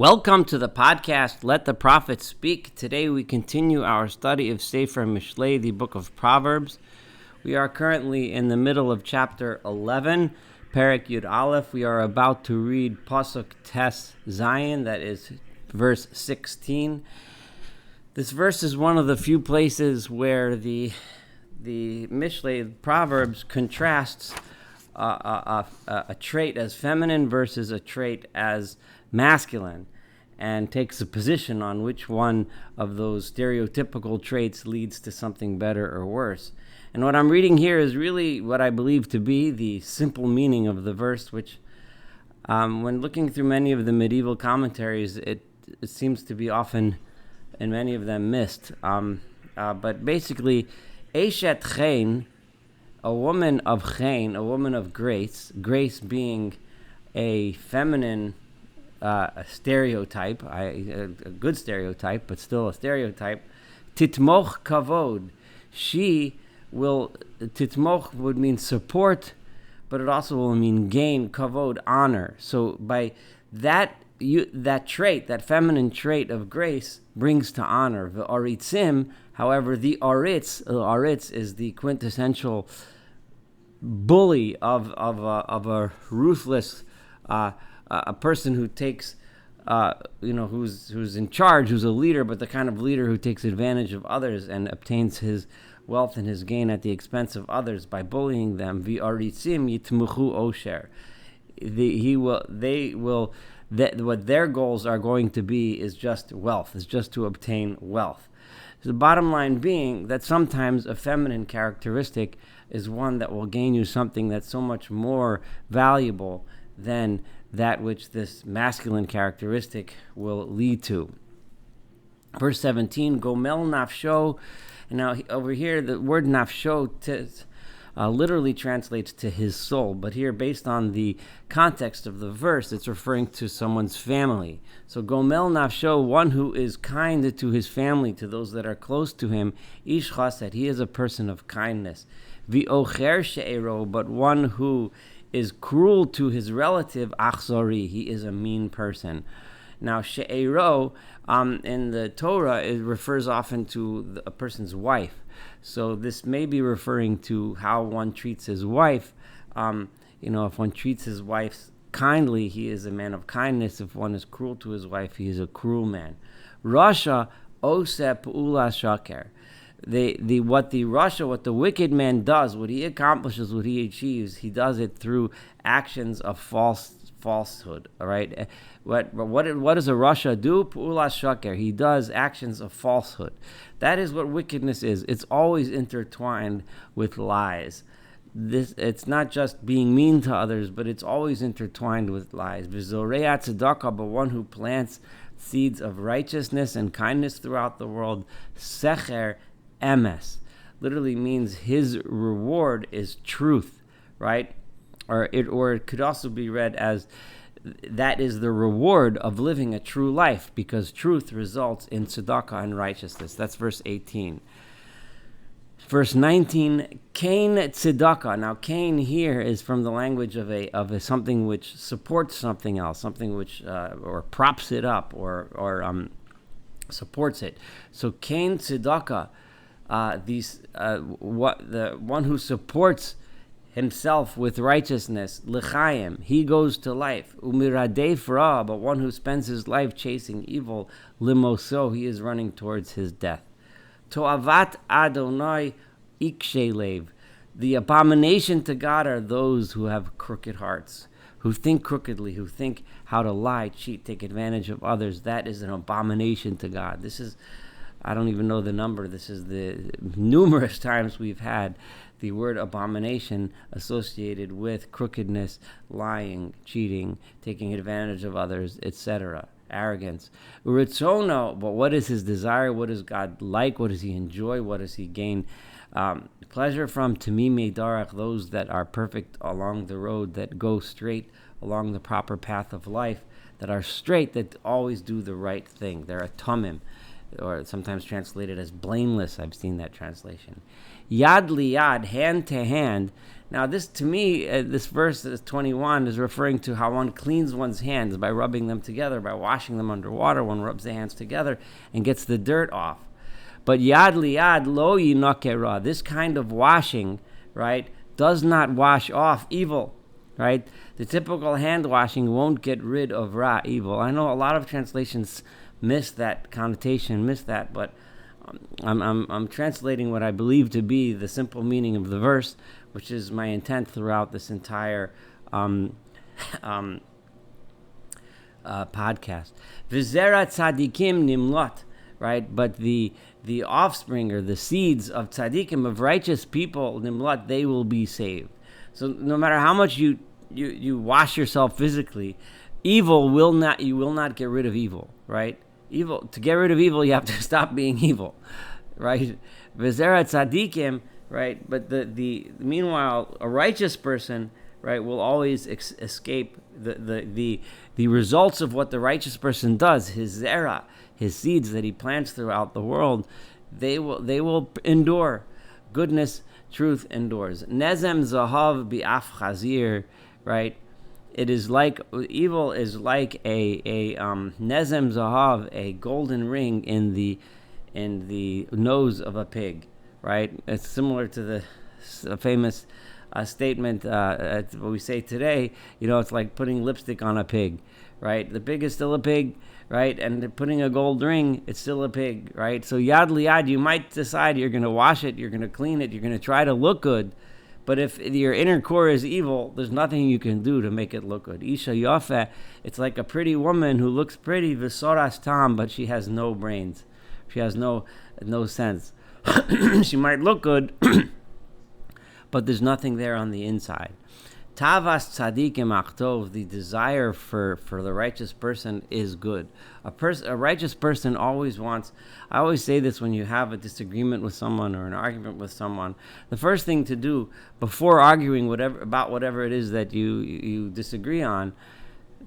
Welcome to the podcast, Let the Prophet Speak. Today we continue our study of Sefer Mishlei, the book of Proverbs. We are currently in the middle of chapter 11, Perek Yud Aleph. We are about to read Pasuk Tes Zayin, that is verse 16. This verse is one of the few places where the Mishlei, Proverbs, contrasts a trait as feminine versus a trait as masculine, and takes a position on which one of those stereotypical traits leads to something better or worse. And what I'm reading here is really what I believe to be the simple meaning of the verse, which when looking through many of the medieval commentaries, it seems to be often, in many of them, missed. But basically, Eshet Chen, a woman of Chen, a woman of grace being a feminine a stereotype, a good stereotype, but still a stereotype. Titmoch kavod, she will. Titmoch would mean support, but it also will mean gain. Kavod, honor. So by that trait, that feminine trait of grace, brings to honor. The aritzim, however, the aritz is the quintessential bully of a ruthless. A person who takes, who's in charge, who's a leader, but the kind of leader who takes advantage of others and obtains his wealth and his gain at the expense of others by bullying them. V'aritzim yitmuchu osher. What their goals are going to be is just wealth, is just to obtain wealth. So the bottom line being that sometimes a feminine characteristic is one that will gain you something that's so much more valuable than that which this masculine characteristic will lead to. Verse 17, Gomel nafsho. And now over here, the word nafsho literally translates to his soul. But here, based on the context of the verse, it's referring to someone's family. So Gomel nafsho, one who is kind to his family, to those that are close to him. Ish chased, he is a person of kindness. V'ocher she'ero, but one who is cruel to his relative, achzori, he is a mean person. Now, she'ero, in the Torah, it refers often to a person's wife. So this may be referring to how one treats his wife. If one treats his wife kindly, he is a man of kindness. If one is cruel to his wife, he is a cruel man. Rasha oseh pu'ula shaker. What the wicked man does, what he accomplishes, what he achieves, he does it through actions of falsehood. All right, what does a Rasha do? Pu'ula shaker. He does actions of falsehood. That is what wickedness is. It's always intertwined with lies. It's not just being mean to others, but it's always intertwined with lies. V'zoreya tzedakah, but one who plants seeds of righteousness and kindness throughout the world. Secher emes literally means his reward is truth, right? Or it could also be read as that is the reward of living a true life, because truth results in tzedakah and righteousness. That's verse 18. Verse 19, Cain tzedakah. Now, Cain here is from the language of a something which supports something else, something which or props it up or supports it. So Cain tzedakah. The one who supports himself with righteousness, l'chaim, he goes to life. Umiradef ra, but one who spends his life chasing evil, limoso, he is running towards his death. To'avat Adonai ikshelev, the abomination to God are those who have crooked hearts, who think crookedly, who think how to lie, cheat, take advantage of others. That is an abomination to God. This is, I don't even know the number. This is the numerous times we've had the word abomination associated with crookedness, lying, cheating, taking advantage of others, etc. Arrogance. Uritzono, but what is his desire? What does God like? What does he enjoy? What does he gain pleasure from? Tamimei darach, those that are perfect along the road, that go straight along the proper path of life, that are straight, that always do the right thing. They're a tamim. or sometimes translated as blameless. I've seen that translation. Yad liyad, hand to hand. Now, this to me, this verse 21 is referring to how one cleans one's hands by rubbing them together, by washing them under water. One rubs the hands together and gets the dirt off. But yad liyad lo yinakera, this kind of washing, right, does not wash off evil, right? The typical hand washing won't get rid of ra, evil. I know a lot of translations miss that connotation, but I'm translating what I believe to be the simple meaning of the verse, which is my intent throughout this entire podcast. V'zera tzadikim nimlot, right? But the offspring or the seeds of tzadikim, of righteous people, nimlot, they will be saved. So no matter how much you wash yourself physically, you will not get rid of evil, right? Evil, to get rid of evil, you have to stop being evil, right? V'zera tzadikim, right? But the meanwhile, a righteous person, right, will always escape the results of what the righteous person does. His zera, his seeds that he plants throughout the world, they will endure. Goodness, truth endures. Nezem zahav bi'af chazir, right? It is like, evil is like a nezem zahav, a golden ring in the nose of a pig, right? It's similar to the famous statement what we say today. It's like putting lipstick on a pig, right? The pig is still a pig, right? And putting a gold ring, it's still a pig, right? So yad liyad, you might decide you're going to wash it, you're going to clean it, you're going to try to look good. But if your inner core is evil, there's nothing you can do to make it look good. Isha yafeh, it's like a pretty woman who looks pretty, v'soras tam, but she has no brains. She has no sense. She might look good, but there's nothing there on the inside. Tavas tzadikim achtov, the desire for the righteous person is good. A righteous person always wants, I always say this when you have a disagreement with someone or an argument with someone, the first thing to do before arguing about whatever it is that you disagree on,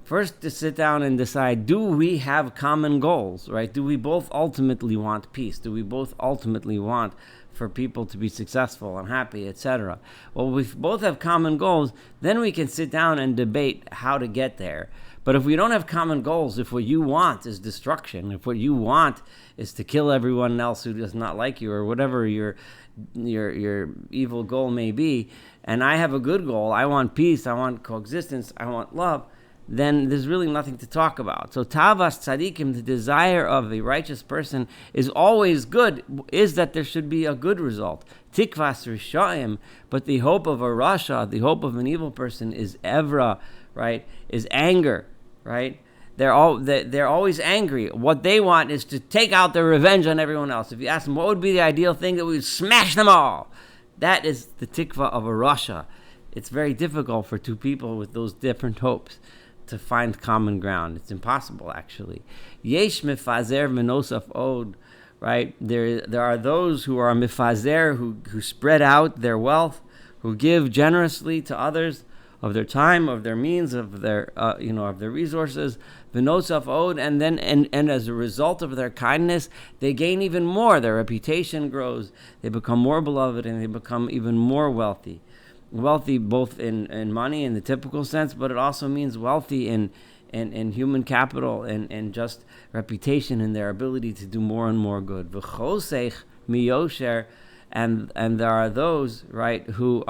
first to sit down and decide, do we have common goals, right? Do we both ultimately want peace? Do we both ultimately want for people to be successful and happy, etc.? Well, we both have common goals, then we can sit down and debate how to get there. But if we don't have common goals, if what you want is destruction, if what you want is to kill everyone else who does not like you, or whatever your evil goal may be, and I have a good goal, I want peace, I want coexistence, I want love, then there's really nothing to talk about. So tavas tzadikim, the desire of a righteous person, is always good, is that there should be a good result. Tikvas rishaim, but the hope of a rasha, the hope of an evil person, is evra, right? Is anger, right? They're always angry. What they want is to take out their revenge on everyone else. If you ask them what would be the ideal thing, that we would smash them all. That is the tikva of a rasha. It's very difficult for two people with those different hopes to find common ground. It's impossible, actually. Yesh mifazer menosaf od, right? There are those who are mifazer, who spread out their wealth, who give generously to others of their time, of their means, of their of their resources. Menosaf od, and then and as a result of their kindness, they gain even more. Their reputation grows. They become more beloved, and they become even more wealthy. Wealthy both in money in the typical sense, but it also means wealthy in human capital and just reputation and their ability to do more and more good. V'chosech miyosher, and there are those, right, who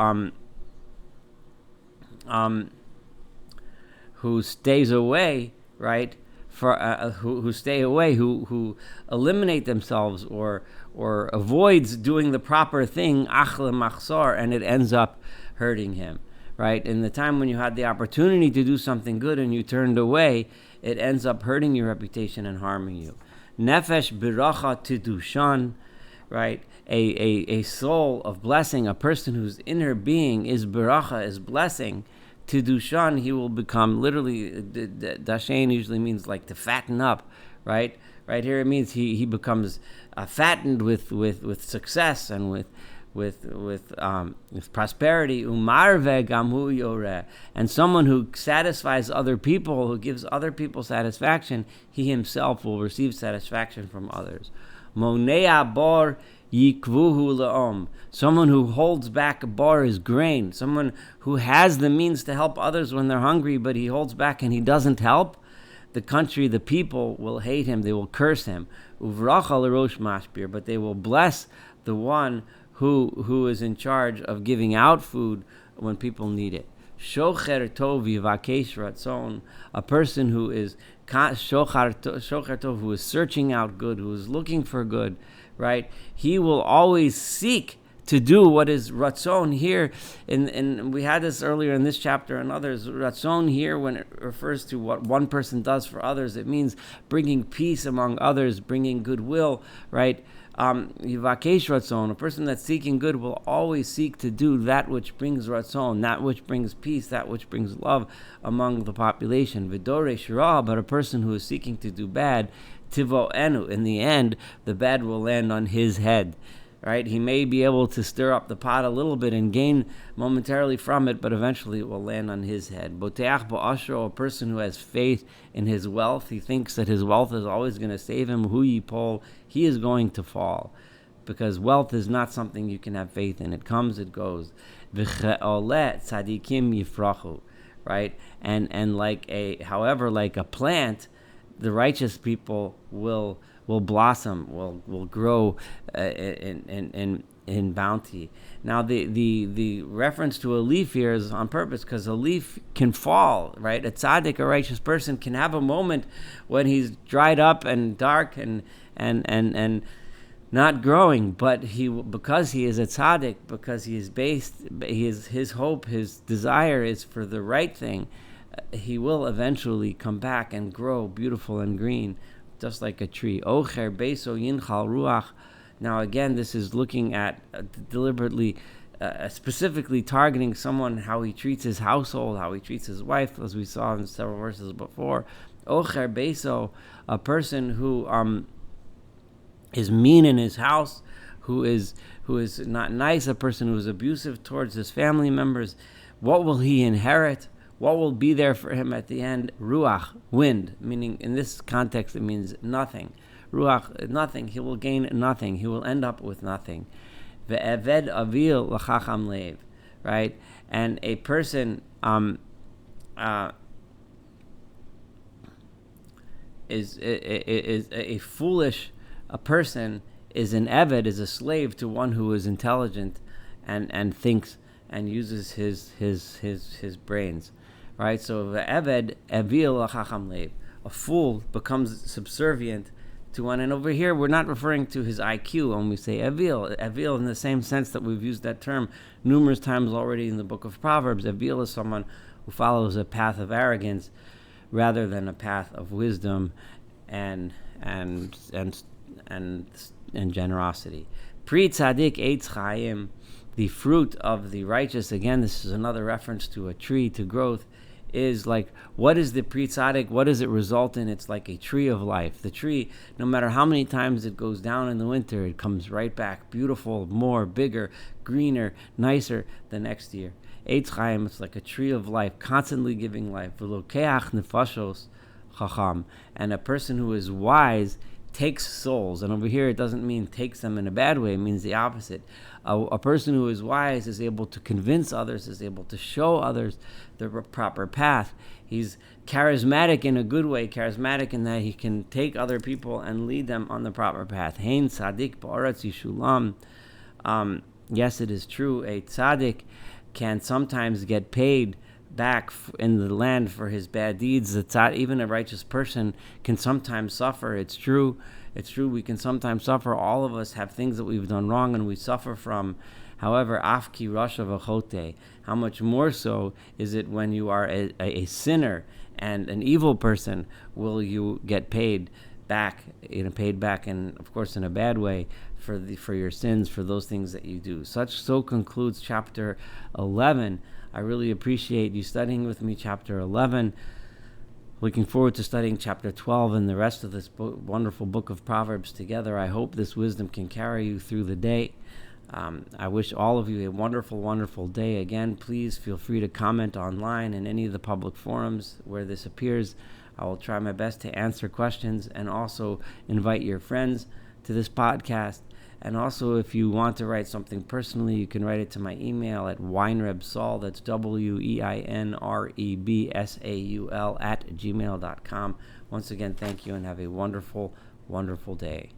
stays away, right, who stay away, who eliminate themselves or avoids doing the proper thing, achle machsor, and it ends up hurting him, right? In the time when you had the opportunity to do something good and you turned away, it ends up hurting your reputation and harming you. Nefesh biracha tidushan, right? A soul of blessing, a person whose inner being is biracha, is blessing. Tidushan, he will become, literally, dashen usually means like to fatten up, right? Right here it means he becomes fattened with success and with prosperity, umarve gamhu yoreh, and someone who satisfies other people, who gives other people satisfaction, he himself will receive satisfaction from others. Monea bor yikvuhu le'om. Someone who holds back a bar is grain. Someone who has the means to help others when they're hungry, but he holds back and he doesn't help. The country, the people will hate him. They will curse him. Uvracha l'rosh mashbir, but they will bless the one who is in charge of giving out food when people need it. Shocher tov yivakesh ratzon, a person who is shocher tov, who is searching out good, who is looking for good, right? He will always seek to do what is ratzon here, and we had this earlier in this chapter and others. Ratzon here, when it refers to what one person does for others, it means bringing peace among others, bringing goodwill, right? Yivakesh ratzon, a person that's seeking good will always seek to do that which brings ratzon, that which brings peace, that which brings love among the population. V'doresh ra, but a person who is seeking to do bad, tivo'enu, in the end, the bad will land on his head. Right? He may be able to stir up the pot a little bit and gain momentarily from it, but eventually it will land on his head. Boteach bo'ashro, a person who has faith in his wealth, he thinks that his wealth is always going to save him. Hu yipol, he is going to fall, because wealth is not something you can have faith in. It comes, it goes. V'che'oleh tzadikim yifrachu, right? And like a plant, the righteous people will blossom, will grow in bounty. Now the reference to a leaf here is on purpose, because a leaf can fall, right? A tzaddik, a righteous person, can have a moment when he's dried up and dark and not growing, but because he is a tzaddik, because his hope, his desire is for the right thing, he will eventually come back and grow beautiful and green, just like a tree. Ocher beso yinchal ruach. Now again, this is looking at deliberately, specifically targeting someone, how he treats his household, how he treats his wife, as we saw in several verses before. Ocher beso, a person who is mean in his house, who is not nice, a person who is abusive towards his family members. What will he inherit? What will be there for him at the end? Ruach, wind, meaning in this context it means nothing. Ruach, nothing. He will gain nothing. He will end up with nothing. Ve'eved avil l'chacham leiv, right? And a person is a foolish person is an eved, is a slave to one who is intelligent and thinks and uses his brains. Right, so the eved evil chacham leiv, a fool becomes subservient to one. And over here, we're not referring to his IQ when we say evil in the same sense that we've used that term numerous times already in the book of Proverbs. Evil is someone who follows a path of arrogance rather than a path of wisdom and generosity. Pri tzadik eitz chayim, the fruit of the righteous. Again, this is another reference to a tree, to growth. Is like, what is the pri tzaddik? What does it result in? It's like a tree of life. The tree, no matter how many times it goes down in the winter, it comes right back, beautiful, more, bigger, greener, nicer the next year. Eitz Chaim, it's like a tree of life, constantly giving life. V'lokeach nefashos chacham, and a person who is wise takes souls. And over here, it doesn't mean takes them in a bad way. It means the opposite. A person who is wise is able to convince others, is able to show others the proper path. He's charismatic in a good way, charismatic in that he can take other people and lead them on the proper path. Hein tzaddik ba'aretz yishulam. Yes, it is true. A tzaddik can sometimes get paid back in the land for his bad deeds. Even a righteous person can sometimes suffer. It's true. It's true. We can sometimes suffer. All of us have things that we've done wrong and we suffer from. However, afki rasha v'chote, how much more so is it when you are a sinner and an evil person? Will you get paid back? Paid back, and of course in a bad way, for your sins, for those things that you do. So concludes chapter 11. I really appreciate you studying with me chapter 11. Looking forward to studying chapter 12 and the rest of this wonderful book of Proverbs together. I hope this wisdom can carry you through the day. I wish all of you a wonderful, wonderful day. Again, please feel free to comment online in any of the public forums where this appears. I will try my best to answer questions and also invite your friends to this podcast. And also, if you want to write something personally, you can write it to my email at weinrebsaul, that's WEINREBSAUL @gmail.com. Once again, thank you and have a wonderful, wonderful day.